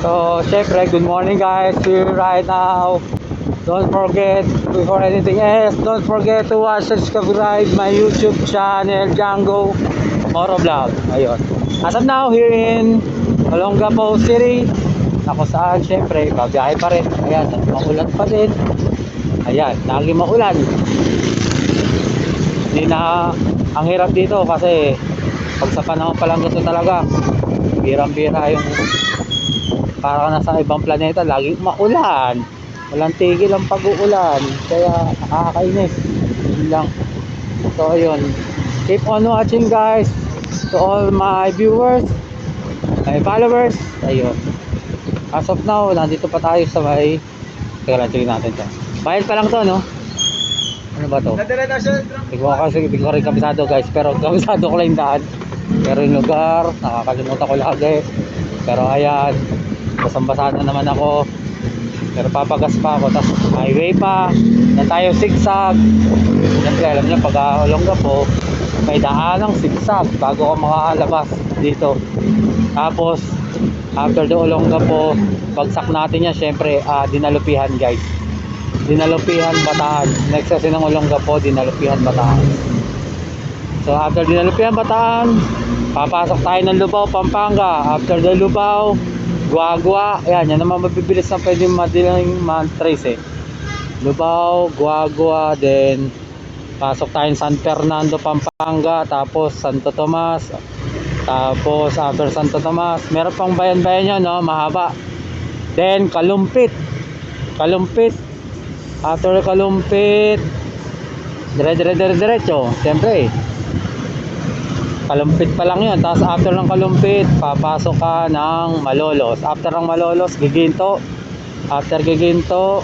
So, syempre, good morning guys. Here right now. Don't forget, before anything else, don't forget to watch, subscribe my YouTube channel, Django Motovlog. Ayun. As of now, here in Olongapo City, na kung saan, syempre, babiyahe pa rin. Ayan, maulan pa din. Ayan, lagi maulan. Hindi na, ang hirap dito kasi pag sa panahon pa lang gusto talaga, birang-bira yung parang nasa ibang planeta, laging maulan. Walang tigil ang pag-uulan, kaya nakakainis. Yun lang. So ayun, keep on watching guys. To all my viewers, my followers. Ayun, as of now, nandito pa tayo sa may, teka lang, tingin natin to. Bayad pa lang to, no? Ano ba to? Hindi ko rin kabisado guys, pero kabisado ko lang yung daan. Pero yung lugar, nakakalimutan ko lagi. Pero ayan, basang-basa na naman ako. Pero papagas pa ako, tapos highway pa na tayo, zigzag. Siyempre alam nyo, pag Olongapo may daan ng zigzag bago ka makalabas dito. Tapos after the Olongapo, bagsak natin yan, siyempre Dinalupihan guys. Dinalupihan, Bataan. Next kasi ng Olongapo, Dinalupihan, Bataan. So after Dinalupihan, Bataan, papasok tayo ng Lubao, Pampanga. After the Lubao, Guagua. Ayan, yan naman mabibilis na pwede madilang man-trace eh. Lubao, Guagua, then pasok tayo ng San Fernando, Pampanga. Tapos Santo Tomas. Tapos after Santo Tomas, meron pang bayan-bayan yun, no? Mahaba. Then Kalumpit. After Kalumpit, diretso. Siyempre Kalumpit pa lang yun. Tapos after ng Kalumpit, papasok ka ng Malolos. After ng Malolos, Giginto. After Giginto,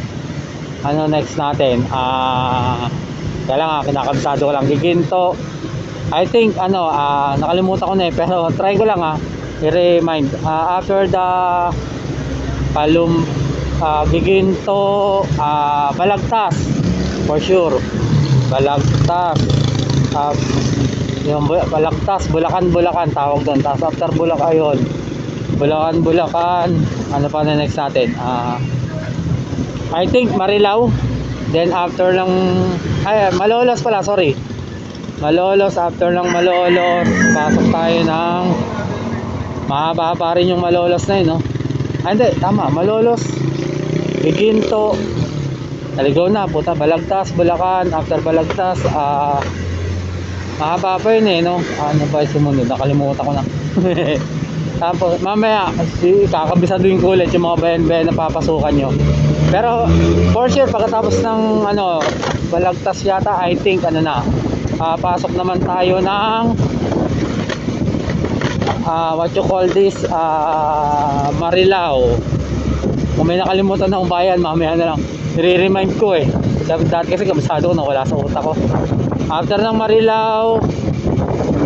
ano next natin? Kaya lang kinakabisado ko lang Giginto. I think nakalimutan ko na eh, pero try ko lang i-remind. After the Giginto, Balagtas for sure. Balagtas, yung Balagtas, Bulacan tawag doon. Tapos after Bulacan, ayun, Bulacan, ano pa na next natin? I think Marilao. Then after ng Malolos pala, sorry, Malolos. After ng Malolos, pasok tayo ng, mahaba pa rin yung Malolos na yun, no? Hindi, tama, Malolos, Giginto, naligaw na, puta, Balagtas, Bulacan. After Balagtas, mahaba pa yun eh, no? Ano ba yung sumunod? Nakalimutan ko na. Tapos mamaya kakabisaduhin ko ulit yung mga bayan-bayan na papasukan nyo. Pero for sure pagkatapos ng Balagtas yata, I think pasok naman tayo ng what you call this, Marilao. Kung may nakalimutan na akong bayan, mamaya na lang i-remind ko eh. Dati kasi kabisado ko na, wala sa utak ko. After ng Marilao,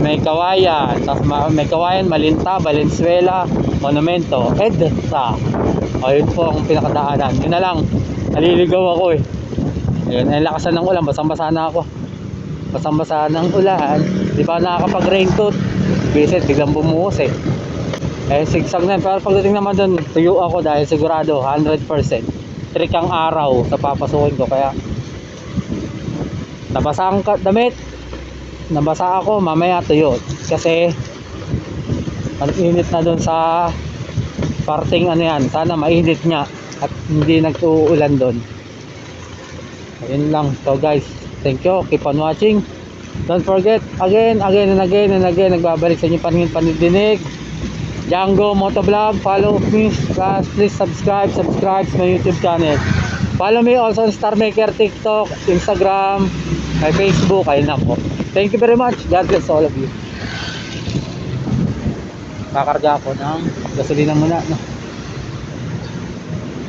may Kawayan. Tapos may Kawayan, Malinta, Valenzuela, Monumento, EDSA. Ayun po ang pinakadaanan. Yun na lang, naliligaw ako eh. Ayun, ay lakasan ng ulan, basang-basa na ako. Basang-basa ng ulan. Di ba nakakapag-raincoat? Visit, biglang bumuhos eh. Sigsag na. Pero pagdating naman doon, tuyo ako dahil sigurado 100% trick ang araw sa papasukin ko. Kaya nabasa ang damit, nabasa ako, mamaya tuyo kasi ang init na doon sa parting yan. Sana mainit nga at hindi nag-uulan doon. Ayun lang. So guys, thank you, keep on watching. Don't forget, again and again, nagbabalik sa inyo panidinig, Django Motovlog. Follow me, please subscribe sa my YouTube channel. Follow me also on Star Maker, TikTok, Instagram, my Facebook. Ayun na po. Thank you very much. God bless all of you. Kakarga ako ng gasolina muna, no?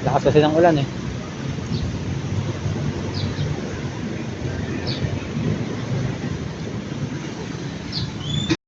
Lakas kasi ng ulan eh.